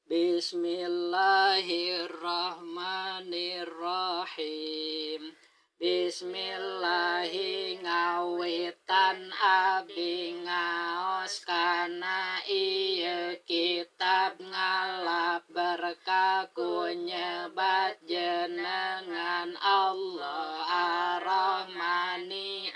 Bismillahirrahmanirrahim. Bismillahi ngawitan abi ngaos kana ieu kitab ngalap berkah ku nyebat jenengan Allah Ar-Rahmani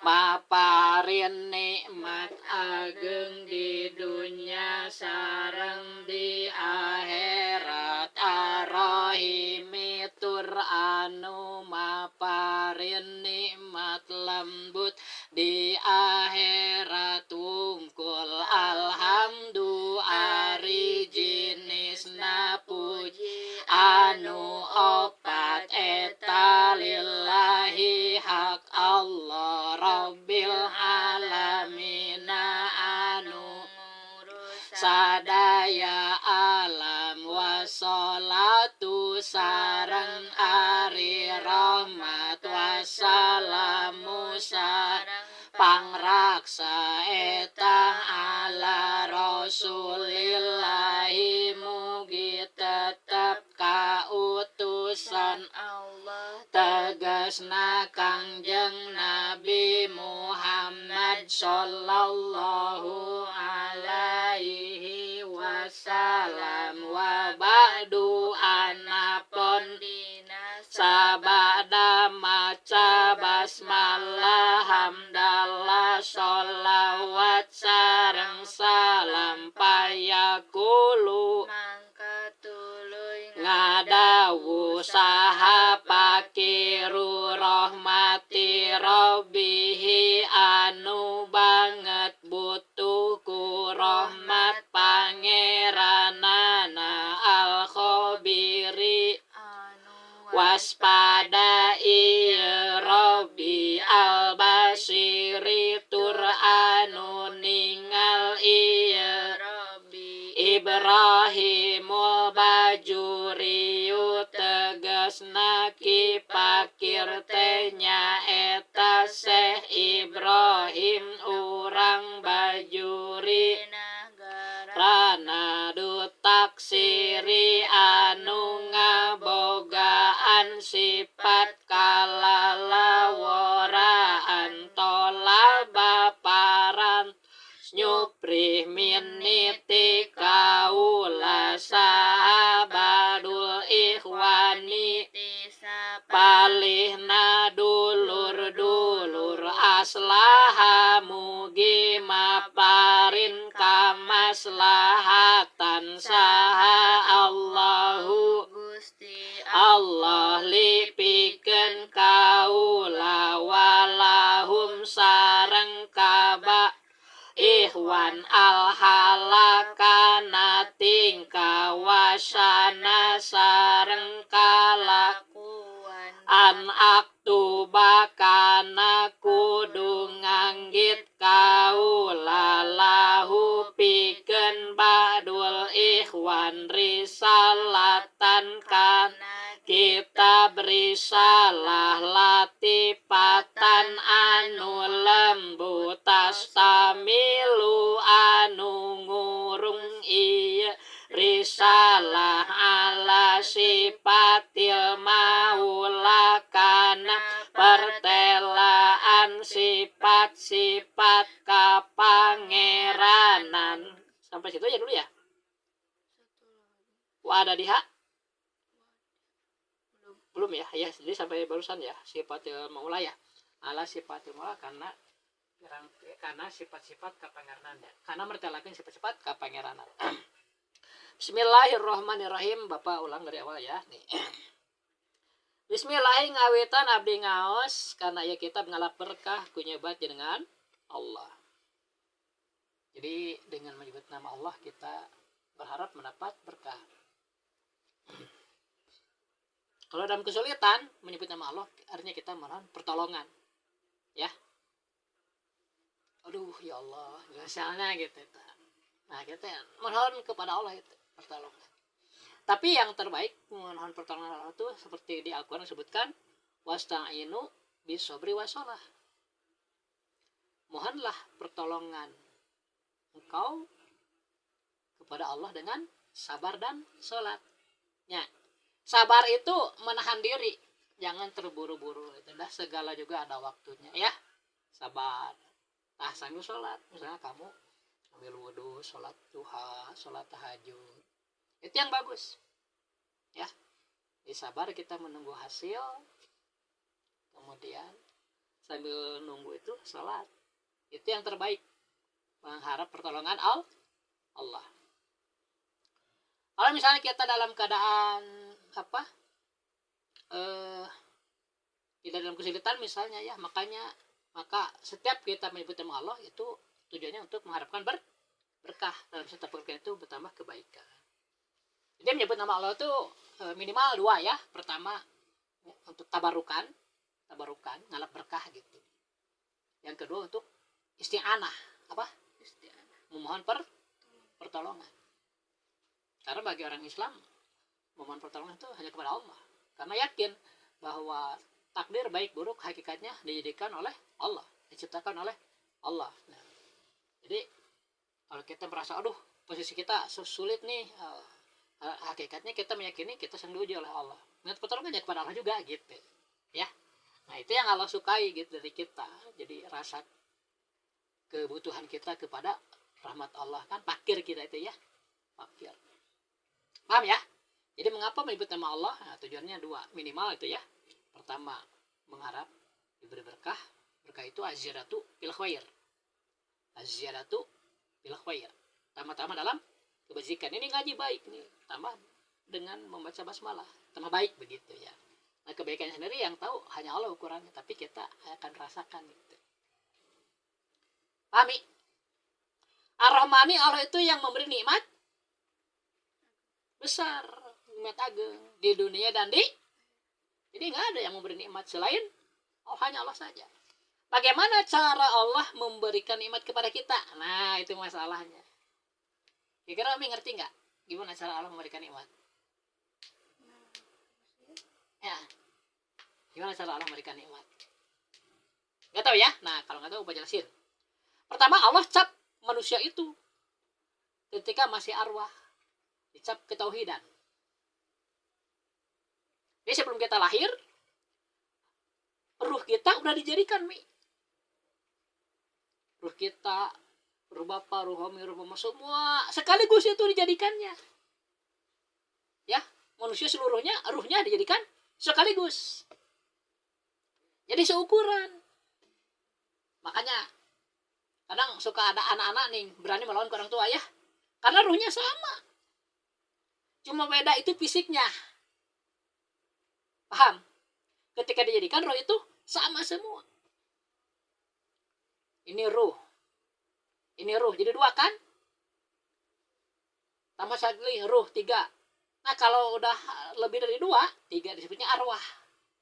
maparin nikmat ageng di dunya sareng di akhirat Ar-Rahimi tur anu maparin nikmat lembut di akhirat wungkul alhamdu ari jinisna puji anu opat eta lillahi hak Allah Rabbil alamina anu sadaya alam wassalatu sareng ari rahmat wassalamu sareng pangraksa eta ala rasulillahi mugi tetep kautusan Allah tegasna kangjeng Nabi Muhammad sallallahu alaihi wasallam wa ba'du anapun sabada maca basmalah hamdalah sholawat sareng salam payakulu ngadawu saha pakiru rahmati rabbihi anu banget butuh ku rahmat pangeranana al khabiri waspada ieu rabbi al basiri tur anu ningal ieu Ibrahimul bajuriyu tegasna ki pakir teh nyaeta Syekh Ibrahim urang bajuri rana dutak siri anu ngabogaan sifat kalalaworaan tolaba paran nyuprih miniti kaula sahabadul ikhwani palihna dulur-dulur aslaha mugi maparin kamaslahatan saha Allahu Gusti Allah lipikeun kaula walahum sareng kaba Ikhwan al-halakana tingkah wasana sareng kalakuan an aktuba kana kudu nganggit kaula lahu pikeun ba'dul ikhwan risalatan kana kitab risalah latifatan anu lembut tastamilu anu ngurung ieu risalah ala sifatil maula kana pertelaan sifat-sifat kapangeranan. Sampai situ aja dulu ya. Wadadiha belum ya, jadi sampai barusan ya sifatil maula ya ala sifatil maula karena sifat-sifat kapangeranan ya. Karena mertelakeun sifat-sifat kapangeranan. Bismillahirrahmanirrahim. Bapak ulang dari awal ya nih. Bismillahirrahmanirrahim ngawitan abdi ngaos karena ya kita ngalap berkah ku nyebat jenengan Allah. Jadi dengan menyebut nama Allah kita berharap mendapat berkah. Kalau dalam kesulitan menyebut nama Allah artinya kita mohon pertolongan. Ya. Aduh ya Allah, misalnya gitu. Nah, kita mohon kepada Allah itu pertolongan. Tapi yang terbaik mohon pertolongan Allah itu seperti di Al-Qur'an disebutkan wasta'inu bisobri wasolah. Mohonlah pertolongan engkau kepada Allah dengan sabar dan sholat. Ya, sabar itu menahan diri, jangan terburu-buru. Itu dah segala juga ada waktunya ya. Sabar. Nah, sambil sholat, misalnya kamu ambil wudhu, sholat duha, sholat tahajud, itu yang bagus ya. Jadi sabar kita menunggu hasil, kemudian sambil nunggu itu sholat, itu yang terbaik, mengharap pertolongan Allah. Kalau misalnya kita dalam keadaan tidak dalam kesulitan misalnya ya, maka setiap kita menyebut nama Allah itu tujuannya untuk mengharapkan berkah. Dalam setiap berkah itu bertambah kebaikan. Jadi menyebut nama Allah itu minimal 2 ya. Pertama untuk tabarukan, ngalap berkah gitu. Yang kedua untuk isti'anah, memohon pertolongan. Karena bagi orang Islam memohon pertolongan itu hanya kepada Allah. Karena yakin bahwa takdir baik buruk hakikatnya dijadikan oleh Allah, diciptakan oleh Allah. Nah, jadi kalau kita merasa aduh posisi kita sulit nih, hakikatnya kita meyakini kita sedang diuji oleh Allah. Minta pertolongannya kepada Allah juga gitu. Ya. Nah, itu yang Allah sukai gitu dari kita. Jadi rasa kebutuhan kita kepada rahmat Allah, kan fakir kita itu ya. Fakir. Paham ya? Jadi mengapa menyebut nama Allah? Nah, tujuannya 2 minimal itu ya. Pertama, mengharap diberi berkah. Berkah itu az-ziyadatu fil khair. Az-ziyadatu fil khair. Tambah-tambah dalam kebajikan. Ini ngaji baik nih. Tambah dengan membaca basmalah. Tambah baik begitu ya. Nah, kebaikannya sendiri yang tahu hanya Allah ukurannya. Tapi kita akan rasakan gitu. Pahami? Ar-Rahmani, Allah itu yang memberi nikmat besar. Nikmat ageng. Di dunia dan di jadi nggak ada yang memberi nikmat selain hanya Allah saja. Bagaimana cara Allah memberikan nikmat kepada kita? Nah, itu masalahnya. Kira-kira Umi ngerti nggak? Gimana cara Allah memberikan nikmat? Ya. Gimana cara Allah memberikan nikmat? Nggak tahu ya? Nah, kalau nggak tahu, Pak jelasin. Pertama, Allah cap manusia itu ketika masih arwah. Dicap ketauhidan. Jadi sebelum kita lahir, ruh kita udah dijadikan, Mi. Ruh kita, ruh Bapa, ruh Umi, ruh Mama, semua sekaligus itu dijadikannya. Ya, manusia seluruhnya, ruhnya dijadikan sekaligus. Jadi seukuran. Makanya kadang suka ada anak-anak nih berani melawan orang tua ya. Karena ruhnya sama. Cuma beda itu fisiknya. Paham? Ketika dijadikan roh itu sama semua. Ini ruh. Ini ruh. Jadi 2 kan? Tambah lagi ruh 3. Nah, kalau udah lebih dari 2, 3 disebutnya arwah.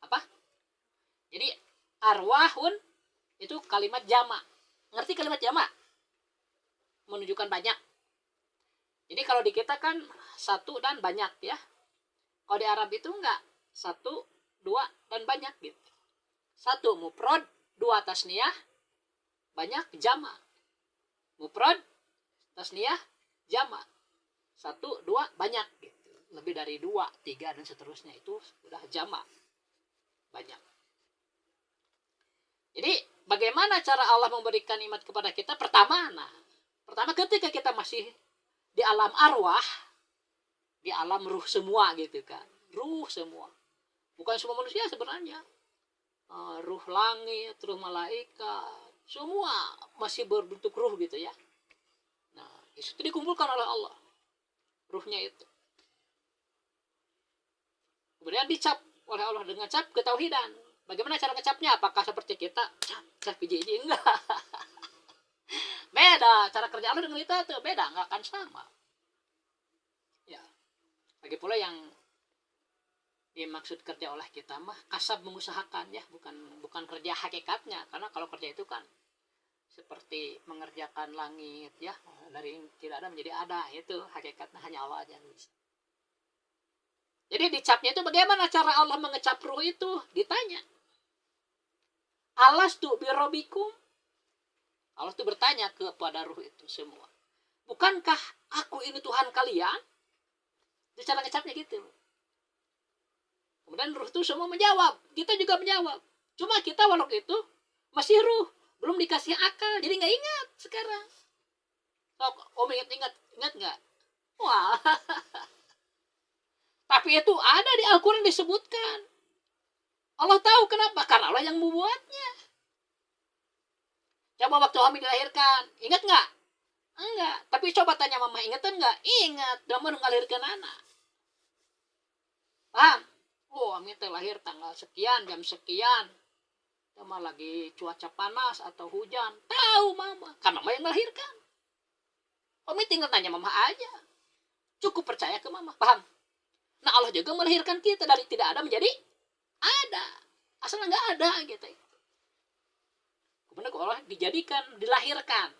Apa? Jadi arwahun itu kalimat jamak. Ngerti kalimat jamak? Menunjukkan banyak. Jadi kalau di kita kan 1 dan banyak ya. Kalau di Arab itu enggak. 1, 2, dan banyak gitu. 1 mufrad, 2 tasniyah, banyak jamak. Mufrad, tasniyah, jamak. 1, 2, banyak gitu. Lebih dari 2, 3 dan seterusnya itu sudah jamak. Banyak. Jadi bagaimana cara Allah memberikan nikmat kepada kita? Pertama ketika kita masih di alam arwah, di alam ruh semua gitu kan. Ruh semua. Bukan semua manusia sebenarnya. Ruh langit, ruh malaikat, semua masih berbentuk ruh gitu ya. Nah, itu dikumpulkan oleh Allah. Ruhnya itu. Kemudian dicap oleh Allah dengan cap ketauhidan. Bagaimana cara ngecapnya? Apakah seperti kita? Cap biji-biji? Enggak. Beda. Cara kerja Allah dengan kita tuh beda. Enggak akan sama. Ya. Lagi pula yang dimaksud kerja oleh kita mah kasab mengusahakan ya, bukan kerja hakikatnya. Karena kalau kerja itu kan seperti mengerjakan langit ya, dari tidak ada menjadi ada, itu hakikatnya hanya Allah aja bisa. Jadi dicapnya itu bagaimana cara Allah mengecap ruh itu? Ditanya. Alastu birobikum? Allah tuh bertanya kepada ruh itu semua. Bukankah aku ini Tuhan kalian? Itu cara ngecapnya gitu. Kemudian ruh itu semua menjawab, kita juga menjawab. Cuma kita waktu itu masih ruh, belum dikasih akal, jadi nggak ingat sekarang. Oh, ingat nggak? Wah, tapi itu ada di Al-Quran disebutkan. Allah tahu kenapa, karena Allah yang membuatnya. Coba waktu Homie dilahirkan, ingat nggak? Enggak. Tapi coba tanya mama, ingetan nggak? Ingat, dan mau ngelahirkan anak. Paham? Oh, Homie lahir tanggal sekian, jam sekian. Sama lagi cuaca panas atau hujan. Tahu mama, karena mama yang melahirkan. Homie tinggal tanya mama aja. Cukup percaya ke mama, paham? Nah, Allah juga melahirkan kita dari tidak ada menjadi ada. Asalnya nggak ada gitu. Kemudian Allah dijadikan, dilahirkan.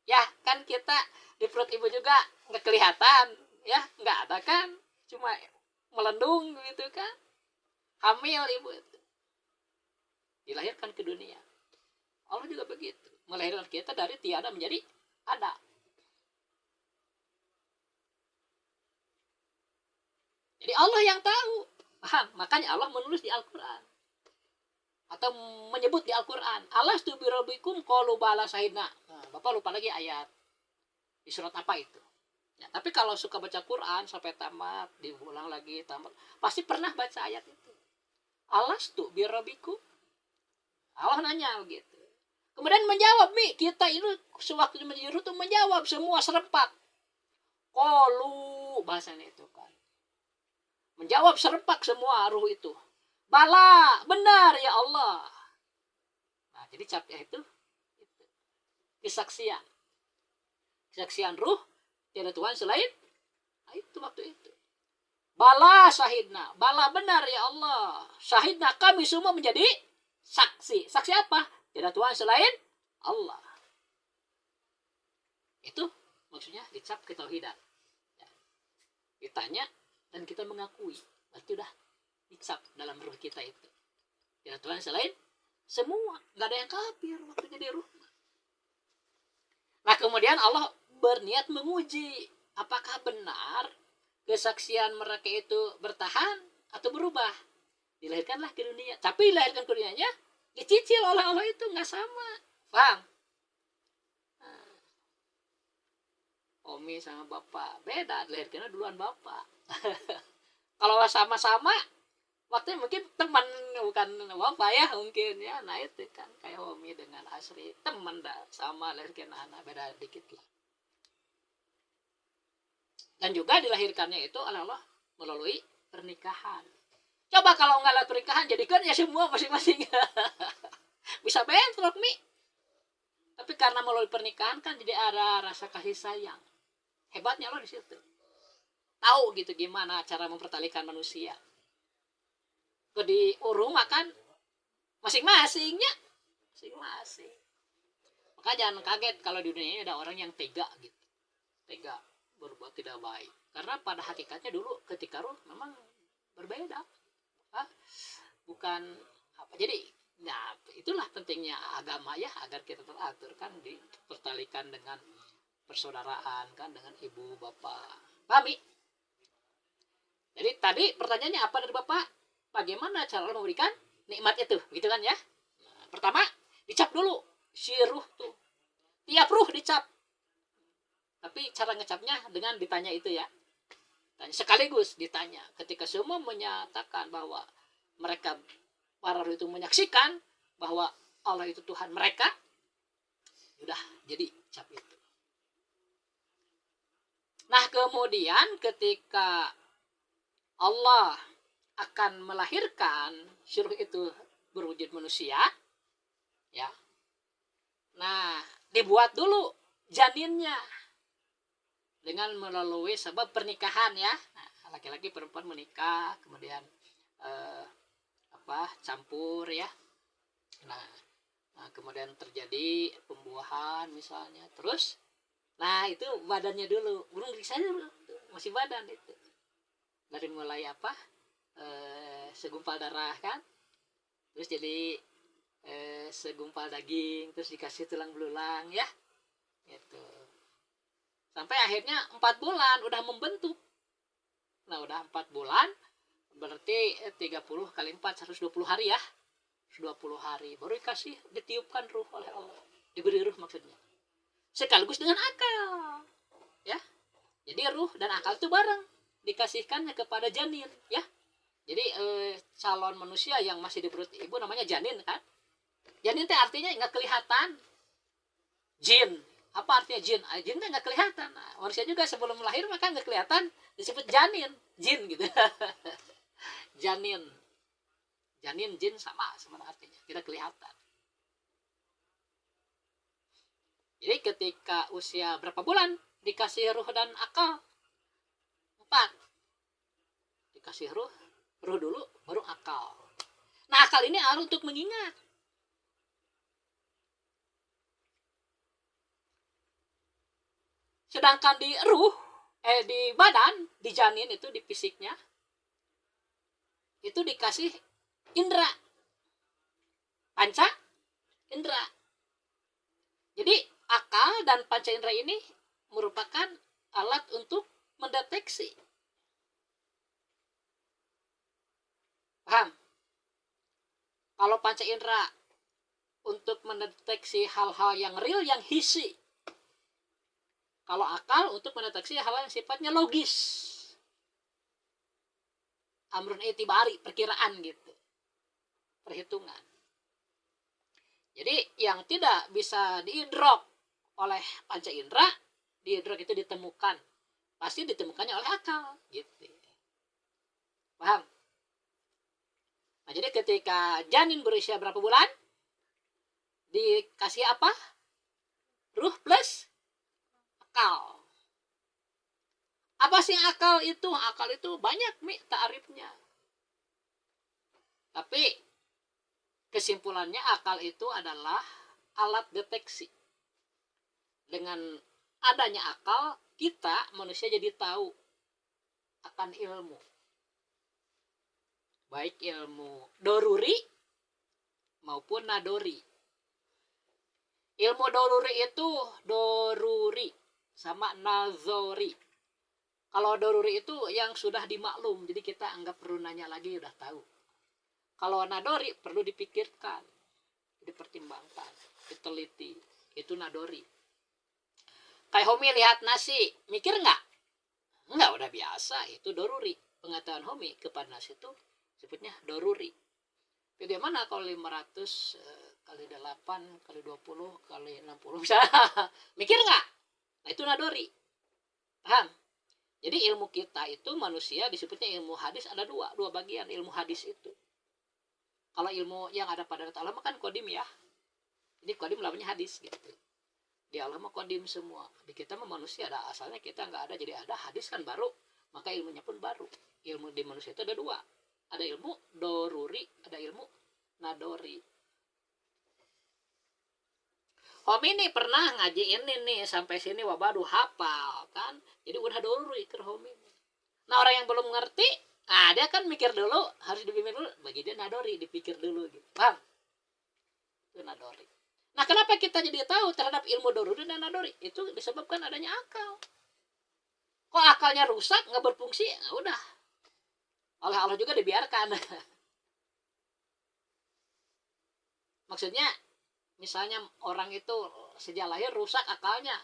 Ya, kan kita di perut ibu juga nggak kelihatan, ya, nggak ada kan, cuma melendung gitu kan. Hamil ibu itu. Dilahirkan ke dunia. Allah juga begitu, melahirkan kita dari tiada menjadi ada. Jadi Allah yang tahu, paham? Makanya Allah menulis di Al-Quran atau menyebut di Al-Quran, alastu birabbikum qalu bala syahidna. Nah, Bapak lupa lagi ayat di surat apa itu. Ya, tapi kalau suka baca Quran sampai tamat, diulang lagi tamat, pasti pernah baca ayat itu. Alastu birabbikum. Allah nanya begitu. Kemudian menjawab, Mi, kita ini sewaktu menyuruh tuh menjawab semua serempak. Qalu bahasanya itu kan. Menjawab serempak semua ruh itu. Bala, benar ya Allah. Nah, jadi capnya itu kesaksian. Kesaksian ruh, tiada Tuhan selain. Nah, itu waktu itu. Bala syahidna, bala benar ya Allah. Syahidna, kami semua menjadi saksi. Saksi apa? Tiada Tuhan selain Allah. Itu maksudnya dicap ketauhidan. Ya. Ditanya dan kita mengakui, berarti udah dicap dalam ruh kita itu. Tiada Tuhan selain semua, nggak ada yang kafir waktu jadi ruh. Nah, kemudian Allah berniat menguji apakah benar kesaksian mereka itu bertahan atau berubah. Dilahirkanlah ke dunia, tapi dilahirkan ke dunianya dicicil oleh Allah itu nggak sama, paham? Nah, Omi sama bapak beda, dilahirkannya duluan bapak. Kalau sama-sama waktunya mungkin teman, bukan bapak ya mungkin ya. Nah itu kan kayak Omi dengan Asri teman dah, sama lahirkan anak beda dikit lah. Dan juga dilahirkannya itu oleh Allah melalui pernikahan. Coba kalau nggak lewat pernikahan, jadikan ya semua masing-masing. Bisa bentrok Mi. Tapi karena melalui pernikahan kan jadi ada rasa kasih sayang. Hebatnya Allah di situ. Tahu gitu gimana cara mempertalikan manusia. Ke di rumah kan masing-masingnya, masing-masing. Maka jangan kaget kalau di dunia ini ada orang yang tega gitu, tega berbuat tidak baik. Karena pada hakikatnya dulu ketika ruh memang berbeda, bukan apa. Jadi, nah itulah pentingnya agama ya, agar kita teratur kan, dipertalikan dengan persaudaraan kan, dengan ibu bapak. Pahami? Jadi tadi pertanyaannya apa dari bapak? Bagaimana cara memberikan nikmat itu, gitu kan ya? Nah, pertama dicap dulu si ruh tuh, tiap ruh dicap. Tapi cara ngecapnya dengan ditanya itu ya, sekaligus ditanya. Ketika semua menyatakan bahwa mereka para ruh itu menyaksikan bahwa Allah itu Tuhan mereka, udah jadi cap itu. Nah kemudian ketika Allah akan melahirkan si ruh itu berwujud manusia, ya. Nah, dibuat dulu janinnya dengan melalui sebab pernikahan ya. Nah, laki-laki perempuan menikah, kemudian campur ya. Nah, kemudian terjadi pembuahan misalnya. Terus, nah itu badannya dulu, belum bisa dulu, masih badan itu. Dari mulai segumpal darah kan, terus jadi segumpal daging, terus dikasih tulang belulang ya, gitu. Sampai akhirnya 4 bulan udah membentuk, Nah udah 4 bulan, berarti 30 kali 4 120 hari ya, 120 hari baru ditiupkan ruh oleh Allah, diberi ruh maksudnya, sekaligus dengan akal ya. Jadi ruh dan akal itu bareng dikasihkannya kepada janin ya. Jadi calon manusia yang masih di perut ibu namanya janin kan. Janin itu artinya nggak kelihatan. Jin, apa artinya jin? Jin itu nggak kelihatan. Nah, manusia juga sebelum lahir maka nggak kelihatan, disebut janin, jin gitu. Janin, janin jin sama sebenarnya artinya, tidak kelihatan. Jadi ketika usia berapa bulan dikasih ruh dan akal? 4. Dikasih ruh dulu baru akal. Nah akal ini harus untuk mengingat. Sedangkan di ruh, di badan, di janin itu, di fisiknya, itu dikasih indera, panca indera. Jadi akal dan panca indera ini merupakan alat untuk mendeteksi. Paham? Kalau panca indera untuk mendeteksi hal-hal yang real, yang hisi. Kalau akal untuk mendeteksi hal-hal yang sifatnya logis. Amrun itibari, perkiraan gitu. Perhitungan. Jadi yang tidak bisa diidrok oleh panca indera, diidrok itu ditemukan. Pasti ditemukannya oleh akal gitu. Paham? Nah, jadi ketika janin berusia berapa bulan, dikasih apa? Ruh plus akal. Apa sih akal itu? Akal itu banyak ta'rifnya. Tapi kesimpulannya akal itu adalah alat deteksi. Dengan adanya akal, kita manusia jadi tahu akan ilmu. Baik ilmu doruri maupun nadori. Ilmu doruri itu doruri sama nazori. Kalau doruri itu yang sudah dimaklum, jadi kita anggap perlu nanya lagi, udah tahu. Kalau nadori perlu dipikirkan, dipertimbangkan, diteliti. Itu nadori. Kayak Homi lihat nasi, mikir nggak? Nggak, udah biasa. Itu doruri. Pengetahuan Homi kepada nasi itu sebutnya doruri. Bagaimana kalau 500 kali 8 kali 20 kali 60 misalnya? Mikir nggak? Nah itu nadori. Paham? Jadi ilmu kita itu manusia disebutnya ilmu hadis, ada dua bagian ilmu hadis itu. Kalau ilmu yang ada pada Allah kan kodim ya. Jadi kodim namanya hadis gitu. Di Allah mah kodim semua. Di kita mah manusia ada asalnya, kita nggak ada, jadi ada hadis kan baru. Maka ilmunya pun baru. Ilmu di manusia itu ada dua. Ada ilmu doruri, ada ilmu nadori. Homi nih pernah ngaji ini nih sampai sini, wabaduh hafal kan. Jadi udah doruri ke Homi. Nah orang yang belum ngerti, nah dia kan mikir dulu, harus dibimbing dulu. Bagi dia nadori, dipikir dulu gitu. Paham? Itu nadori. Nah kenapa kita jadi tahu terhadap ilmu doruri dan nadori? Itu disebabkan adanya akal. Kok akalnya rusak, nggak berfungsi, nah udah. Oleh Allah juga dibiarkan. Maksudnya misalnya orang itu sejak lahir rusak akalnya,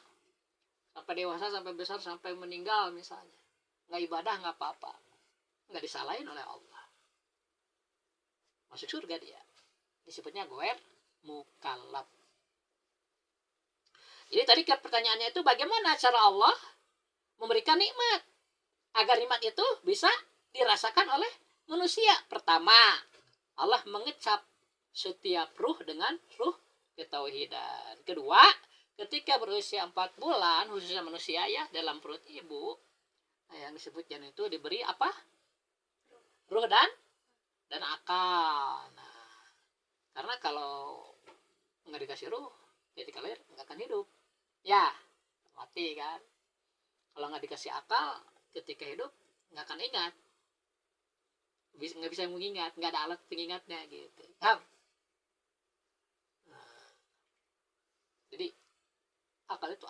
sampai dewasa, sampai besar, sampai meninggal misalnya, nggak ibadah, nggak apa-apa, nggak disalahin oleh Allah, masuk surga dia. Disebutnya goer mukallaf. Jadi tadi pertanyaannya itu bagaimana cara Allah memberikan nikmat agar nikmat itu bisa dirasakan oleh manusia. Pertama, Allah mengecap setiap ruh dengan ruh ketauhidan. Kedua, ketika berusia 4 bulan, khususnya manusia ya, dalam perut ibu, yang disebut janin itu diberi apa? Ruh dan akal. Nah, karena kalau nggak dikasih ruh, ketika lahir nggak akan hidup. Ya, mati kan. Kalau nggak dikasih akal, ketika hidup nggak akan ingat. Nggak bisa mengingat, nggak ada alat pengingatnya gitu. Paham? Jadi akal itu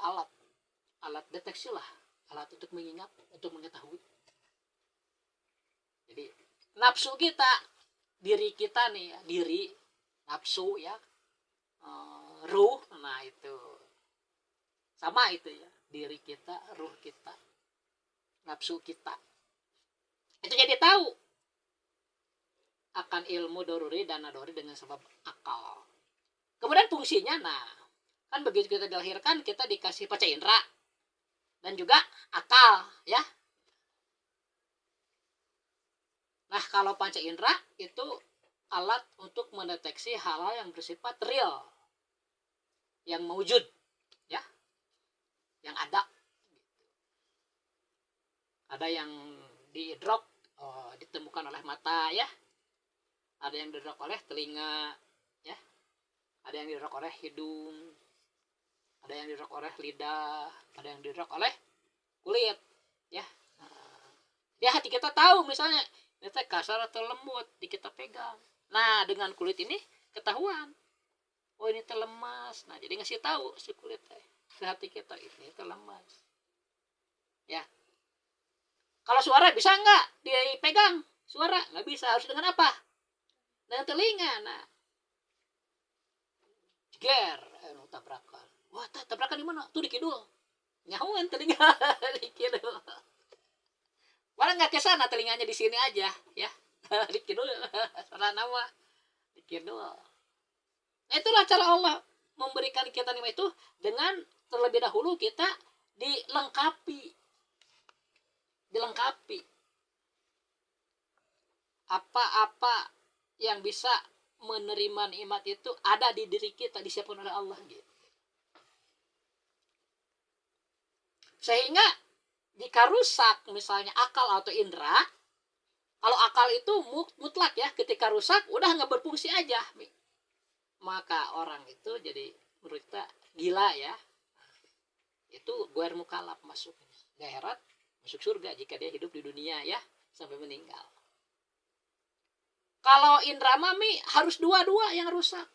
alat deteksi lah, alat untuk mengingat, untuk mengetahui. nafsu kita, diri kita nih ya, diri, nafsu ya, ruh, nah itu sama itu ya, diri kita, ruh kita, nafsu kita, itu jadi tahu akan ilmu doruri dan nadori dengan sebab akal. Kemudian fungsinya, nah kan begitu kita dilahirkan kita dikasih panca indera dan juga akal ya. Nah kalau panca indera itu alat untuk mendeteksi hal-hal yang bersifat real, yang mewujud ya, yang ada yang diidrok, ditemukan oleh mata ya, ada yang diidrok oleh telinga ya, ada yang diidrok oleh hidung, ada yang diidrok oleh lidah, ada yang diidrok oleh kulit ya. Ya hati kita tahu misalnya ini kasar atau lembut di kita pegang. Nah dengan kulit ini ketahuan, oh ini lemas. Nah jadi ngasih tahu si kulit ke hati kita ini lemas ya. Kalau suara bisa nggak dipegang? Suara nggak bisa, harus dengan apa? Dengan telinga. Nah jeger, tabrakan. Wah tabrakan di mana? Tuh di kidul. Nyahuan telinga di kidul. Malah nggak kesana, telinganya di sini aja ya. Di kidul, salah nama di kidul. Nah itulah cara Allah memberikan kita nikmat itu dengan terlebih dahulu kita dilengkapi apa-apa yang bisa menerima nikmat itu ada di diri kita, disiapkan oleh Allah gitu. Sehingga jika rusak misalnya akal atau indera, kalau akal itu mutlak ya, ketika rusak udah nggak berfungsi aja, maka orang itu jadi menurut kita gila ya. Itu guer mukalaf masuknya, nggak heran masuk surga jika dia hidup di dunia ya sampai meninggal. Kalau indra mami harus dua-dua yang rusak,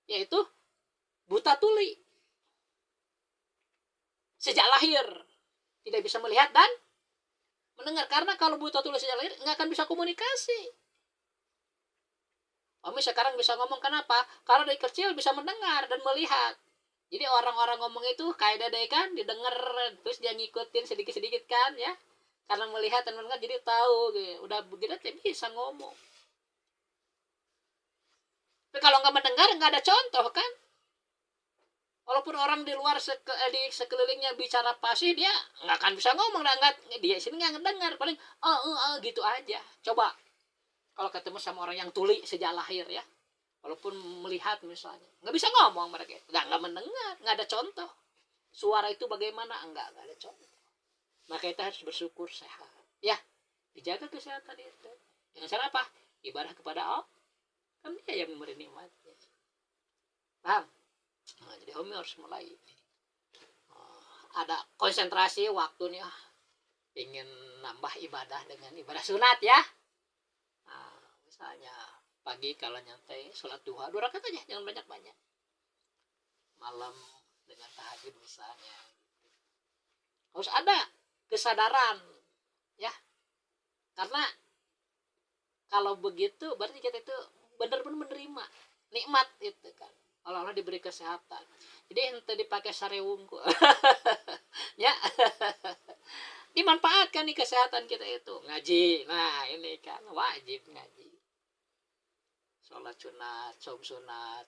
yaitu buta tuli, sejak lahir tidak bisa melihat dan mendengar, karena kalau buta tuli sejak lahir nggak akan bisa komunikasi. Mami sekarang bisa ngomong, kenapa? Karena dari kecil bisa mendengar dan melihat. Jadi orang-orang ngomong itu kayak dadai kan, didengar terus dia ngikutin sedikit-sedikit kan ya. Karena melihat dan mendengar jadi tahu gitu. Udah begitu dia bisa ngomong. Tapi kalau nggak mendengar nggak ada contoh kan. Walaupun orang di luar di sekelilingnya bicara fasih, dia nggak akan bisa ngomong, nggak, dia sini nggak ngedengar, paling gitu aja. Coba kalau ketemu sama orang yang tuli sejak lahir ya, walaupun melihat misalnya, nggak bisa ngomong mereka, nggak mendengar, nggak ada contoh. Suara itu bagaimana? Nggak ada contoh. Maka kita harus bersyukur sehat. Ya, dijaga kesehatan itu. Yang cara apa? Ibadah kepada Allah. Kan dia yang memberi nikmatnya. Paham? Nah, jadi Homi harus mulai. Ada konsentrasi waktu nih. Ingin nambah ibadah dengan ibadah sunat ya. Nah, misalnya pagi kalau nyantai sholat duha 2 rakaat aja, jangan banyak-banyak. Malam dengan tahajud misalnya. Harus ada kesadaran ya, karena kalau begitu berarti kita itu benar-benar menerima nikmat itu kan. Kalau Allah diberi kesehatan, jadi ente dipakai sarewungku ya. Dimanfaatkan nih kesehatan kita itu ngaji. Nah ini kan wajib ngaji, sholat sunat, saum sunat.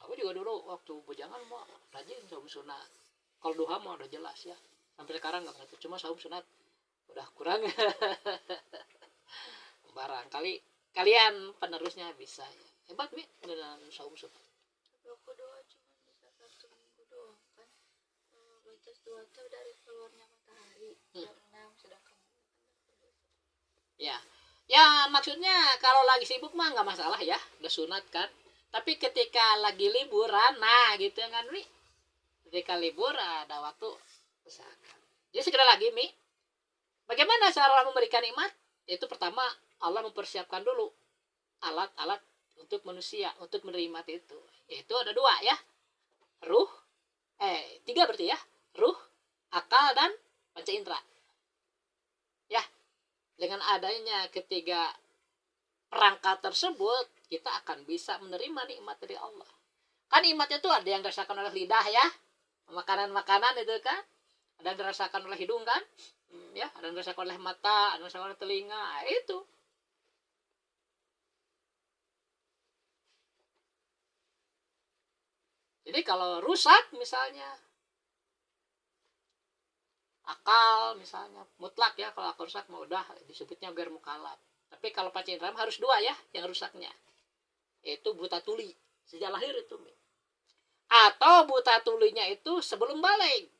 Aku juga dulu waktu bujangan mau rajin saum sunat. Kalau duha mah udah jelas ya, sampai sekarang nggak ngerti, cuma saum sunat udah kurang. Barangkali kalian penerusnya bisa ya. Hebat Mi dengan saum sunat. Aku doa cuma bisa 1 minggu doang kan, batas 2 tahun dari keluarnya matahari jam 6, sedangkan ya maksudnya kalau lagi sibuk mah nggak masalah ya, udah sunat kan. Tapi ketika lagi liburan, nah gitu kan Mi, ketika libur ada waktu usahakan. Jadi segera lagi Mi, bagaimana cara memberikan nikmat? Itu pertama Allah mempersiapkan dulu alat-alat untuk manusia untuk menerima itu. Yaitu ada 2 ya, ruh 3 berarti ya, ruh, akal dan panca indera ya. Dengan adanya ketiga perangkat tersebut, kita akan bisa menerima nikmat dari Allah. Kan nikmat itu ada yang dirasakan oleh lidah ya, makanan-makanan itu kan, ada yang dirasakan oleh hidung kan, ya, ada yang dirasakan oleh mata, ada yang dirasakan oleh telinga, itu. Jadi kalau rusak misalnya akal misalnya mutlak ya, kalau akal rusak mau udah disebutnya biar mukalaf. Tapi kalau panca indera harus dua ya yang rusaknya, yaitu buta tuli sejak lahir itu, atau buta tulinya itu sebelum balik.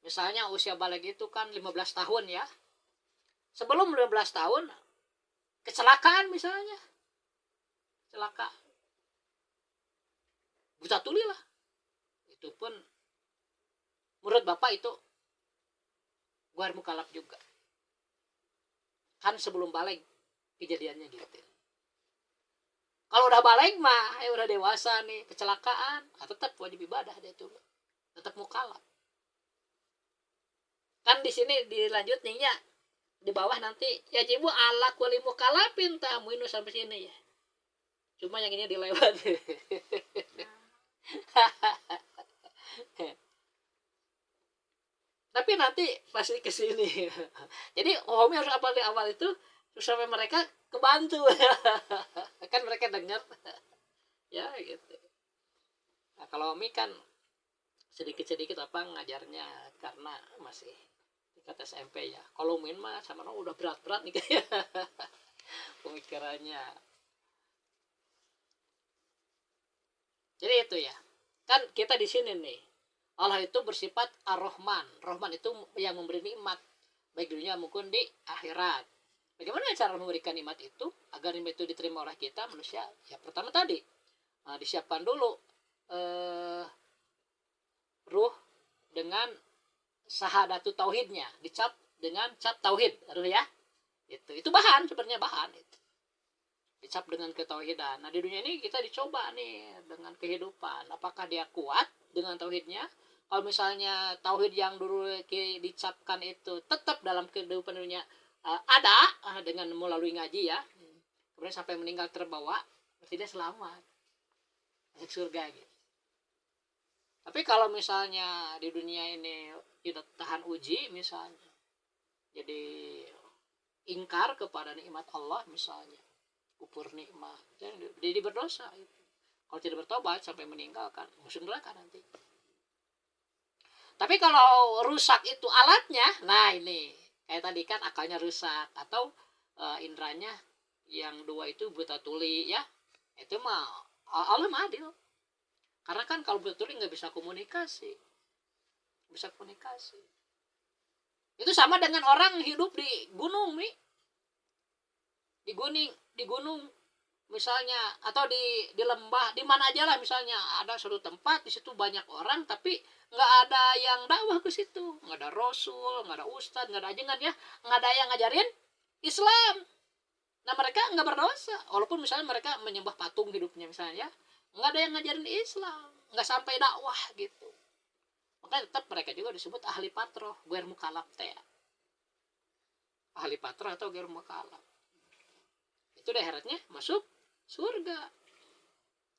Misalnya usia balik itu kan 15 tahun ya, sebelum 15 tahun kecelakaan misalnya, kecelakaan buta tuli lah, itu pun menurut bapak itu guar mukalaf juga kan, sebelum balik kejadiannya gitu. Kalau udah balik mah udah dewasa nih kecelakaan, tetap wajib ibadah dia tuh, tetap mukalaf. Kan di sini dilanjut nih ya, di bawah nanti ya jibu ala kuli mukalafin tamu ini sampai sini ya, cuma yang ini dilewat. Tapi nanti pasti kesini. Jadi Homi harus apa di awal itu sampai mereka kebantu. Kan mereka dengar ya gitu. Nah, kalau Homi kan sedikit-sedikit apa ngajarnya karena masih tingkat SMP ya. Kalau Min mah sama orang udah berat-berat nih kayak pemikirannya. Jadi itu ya. Kan kita di sini nih. Allah itu bersifat Ar-Rahman. Rahman itu yang memberi nikmat baik di dunia maupun di akhirat. Bagaimana cara memberikan nikmat itu agar nikmat itu diterima oleh kita manusia? Ya pertama tadi disiapkan dulu ruh dengan sahadatu tauhidnya, dicap dengan cap tauhid, ruh ya. Itu bahan sebenarnya bahan itu. Dicap dengan ketauhidan. Nah di dunia ini kita dicoba nih dengan kehidupan. Apakah dia kuat dengan tauhidnya? Kalau misalnya tauhid yang dulu dicapkan itu tetap dalam kehidupan dunia ada dengan melalui ngaji ya, kemudian sampai meninggal terbawa, berarti dia selamat masuk surga gitu. Tapi kalau misalnya di dunia ini tidak tahan uji misalnya, jadi ingkar kepada nikmat Allah misalnya, kufur nikmat, jadi berdosa itu. Kalau tidak bertobat sampai meninggalkan masuk neraka nanti. Tapi kalau rusak itu alatnya, nah ini kayak tadi kan akalnya rusak atau indranya yang dua itu buta tuli ya, itu mah Allah mah adil. Karena kan kalau buta tuli nggak bisa komunikasi, Itu sama dengan orang hidup di gunung nih, di gunung misalnya, atau di lembah, di mana aja lah misalnya ada suatu tempat di situ banyak orang tapi nggak ada yang dakwah ke situ, nggak ada rasul, nggak ada ustadz, nggak ada ajengan ya, nggak ada yang ngajarin Islam. Nah mereka nggak berdosa walaupun misalnya mereka menyembah patung hidupnya misalnya, nggak ada yang ngajarin Islam, nggak sampai dakwah gitu. Makanya tetap mereka juga disebut ahli patroh, guer mukalaf teh, ahli patroh atau guer mukalaf. Itu daerahnya masuk surga.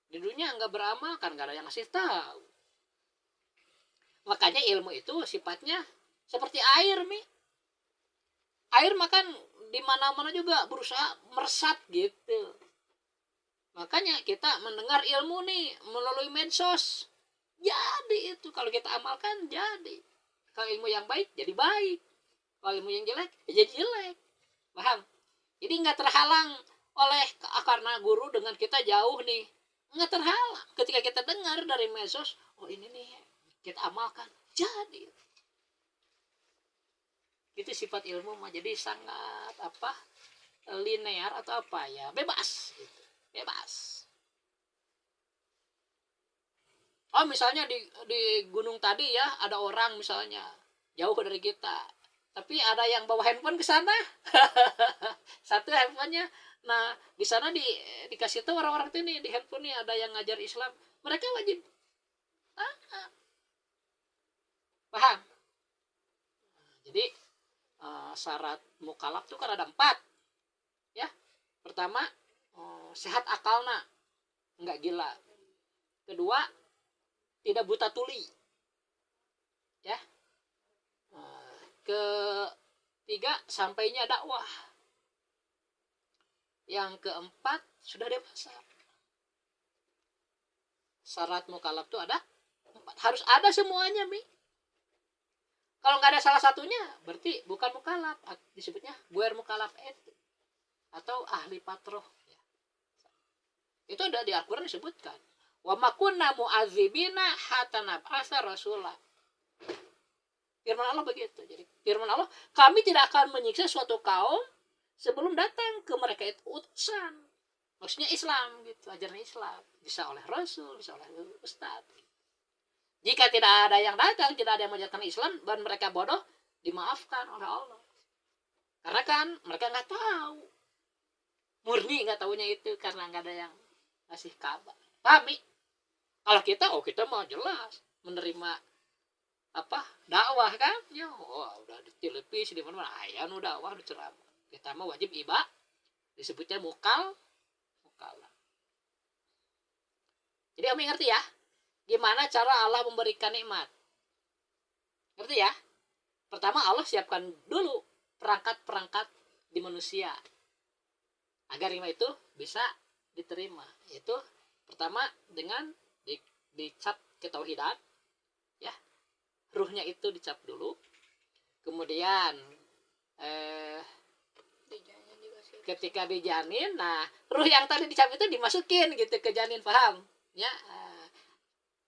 Di dunia nggak beramal kan nggak ada yang ngasih tahu. Makanya ilmu itu sifatnya seperti air nih. Air makan di mana-mana juga berusaha meresap gitu. Makanya kita mendengar ilmu nih melalui medsos. Jadi itu kalau kita amalkan jadi. Kalau ilmu yang baik jadi baik. Kalau ilmu yang jelek ya jadi jelek. Paham? Jadi nggak terhalang oleh karena guru dengan kita jauh nih, nggak terhalang ketika kita dengar dari medsos, oh ini nih kita amalkan jadi. Itu sifat ilmu mah jadi sangat apa, linear atau apa ya, bebas gitu. Bebas. Oh misalnya di gunung tadi ya ada orang misalnya jauh dari kita, tapi ada yang bawa handphone ke sana. Satu handphonenya. Nah, di sana dikasih tahu orang-orang ini di handphone nih ada yang ngajar Islam. Mereka wajib paham. Jadi syarat mukalaf tuh kan ada 4 ya. Pertama, sehat akalna, nggak gila. Kedua, tidak buta tuli ya. Ketiga, sampainya dakwah. Yang keempat, sudah dewasa. Syarat mukalaf tuh ada 4, harus ada semuanya Mi. Kalau nggak ada salah satunya, berarti bukan mukalaf, disebutnya buer mukalaf itu atau ahli patroh. Itu ada di Al-Quran disebutkan. Wa makunna mu'adzibina hatta nab'atsa rasulah. Firman Allah begitu. Jadi firman Allah, kami tidak akan menyiksa suatu kaum sebelum datang ke mereka itu utusan. Maksudnya Islam gitu, ajaran Islam. Bisa oleh Rasul, bisa oleh Ustaz. Jika tidak ada yang datang, tidak ada yang mengajarkan Islam, dan mereka bodoh, dimaafkan oleh Allah. Karena kan mereka nggak tahu. Murni nggak tahunya itu karena nggak ada yang ngasih kabar. Kami, kalau kita mau jelas menerima dakwah kan? Ya, udah di televisi di mana-mana, ayan udah dakwah, udah ceramah. Kita mau wajib disebutnya mukalaf. Jadi Umi ngerti ya? Gimana cara Allah memberikan nikmat? Ngerti ya? Pertama Allah siapkan dulu perangkat-perangkat di manusia agar nikmat itu bisa diterima. Itu pertama dengan dicap ketauhidan ya. Ruhnya itu dicap dulu. Kemudian ketika dijanin, nah ruh yang tadi dicap itu dimasukin gitu ke janin, paham? Ya,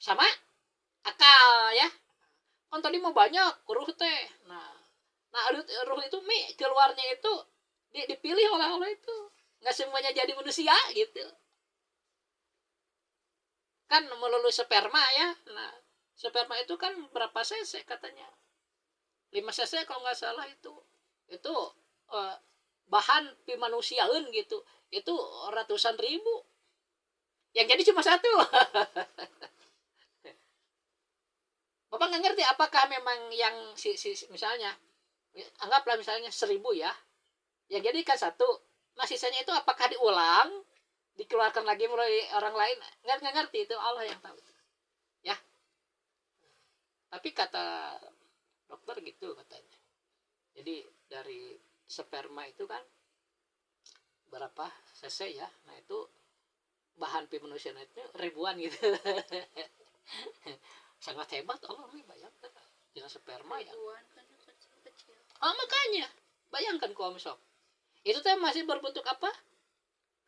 sama akal ya. Kan tadi mau banyak ruh teh. Nah ruh itu keluarnya itu dipilih oleh Allah itu. Nggak semuanya jadi manusia gitu. Kan melalui sperma ya. Nah, sperma itu kan berapa cc katanya? 5 cc kalau nggak salah itu. Itu bahan pimanusiaeun gitu. Itu ratusan ribu. Yang jadi cuma 1. Bapak nggak ngerti apakah memang yang misalnya anggaplah misalnya 1000 ya, yang jadi kan 1, nah sisanya itu apakah diulang, dikeluarkan lagi melalui orang lain, nggak ngerti, itu Allah yang tahu ya. Tapi kata dokter gitu katanya, jadi dari sperma itu kan berapa cc ya, nah itu bahan pimanusiaan itu ribuan gitu. Sangat hebat Allah nih, bayangkan dengan sperma ya. Kan kecil. Makanya bayangkan kalau misal itu teh masih berbentuk apa?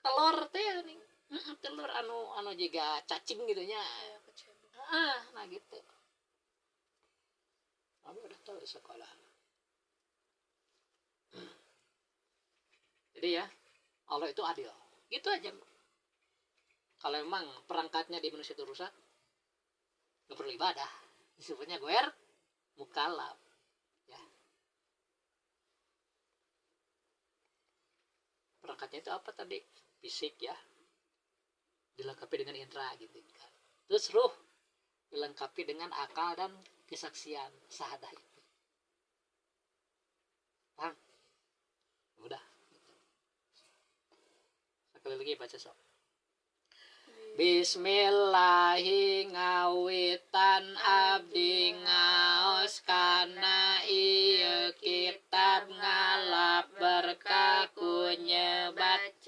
Telur teh nih. Telur anu juga cacing gitu nya. Nah gitu. Kami udah tahu di sekolah. Jadi ya, Allah itu adil. Gitu aja. Kalau memang perangkatnya di manusia itu rusak, gak perlu ibadah, disebutnya guer mukalaf ya. Perangkatnya itu apa tadi? Fisik ya, dilengkapi dengan indera gitu kan. Terus ruh dilengkapi dengan akal dan kesaksian syahadah itu. Paham? Udah. Sekali lagi baca sok. Bismillahi ngawitan abdi ngaos kana ieu kitab ngalap berkaku nyebat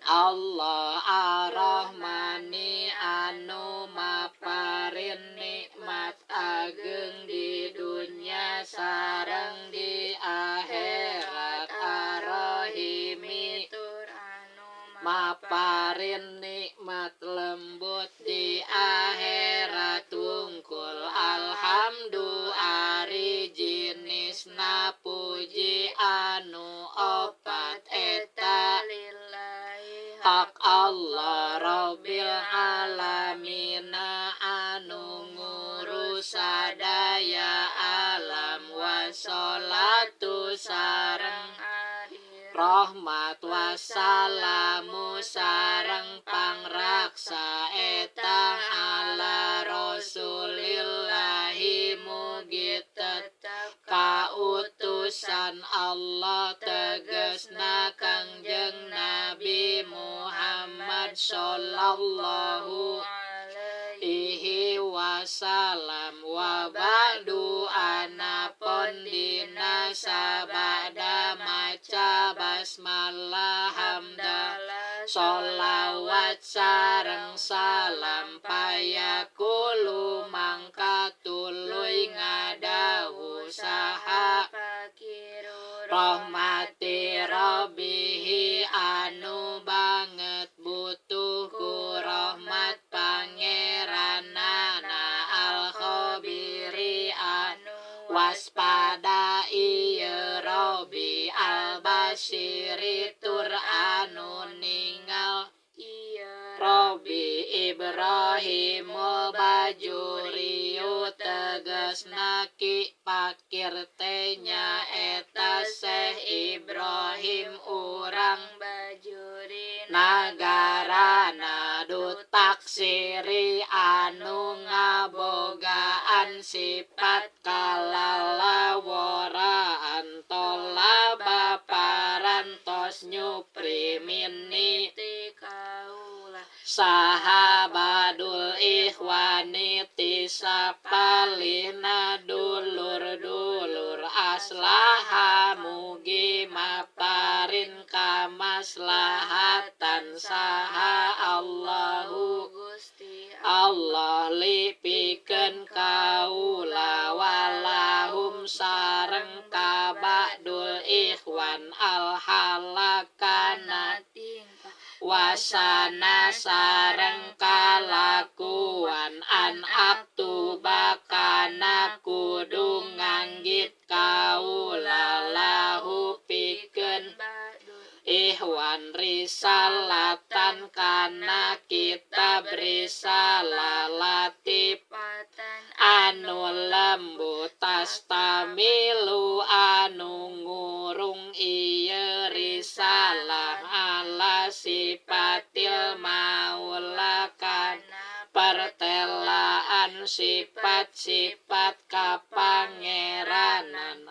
Allah ar-Rahmani anu maparin nikmat ageng di dunya sareng di akhirat ar-Rahimi maparin nikmat lembut di akhirat tungkul alhamdu ari jenisna puji anu opat eta hak Allah Rabbil alamin anu ngurus sadaya alam wassalatu sareng rahmat wassalamu sareng pangraksa eta ala rasulillahi mugi tetep kautus utusan Allah tegasna Kangjeng Nabi Muhammad sallallahu alaihi wasallam. Wa ba'du anapun dina sabada maca basmalah hamdalah sholawat sareng salam payakulu mangka tuluy ngadawu saha rahmati rabbihi anu banget butuh ku rahmat pangeranana al khabiri anu waspada ieu Robbi al basiri tur anu ningal Robbi Ibrahimul bajuriyu tegasna ki pakir teh nyaeta Syekh Ibrahim urang bajuri nagarana Dutaksiri anu ngabogaan sifat kalalaworaan tolaba parantos nyupri minni sahabadul ikhwani tisapalina dulur-dulur aslaha mugi maparin kamaslahatan saha Allahu Gusti Allah lipikeun kaula walahum sareng kabadul ikhwan al halakana wasana sareng kalakuan an aktuba kana kudu nganggit kaula lahu pikeun ikhwan risalatan kana kitab risalah latifatan anu lembut tastamilu anu ngurung ieu risalah ala sifatil maula kana pertelaan sifat-sifat kapangeranan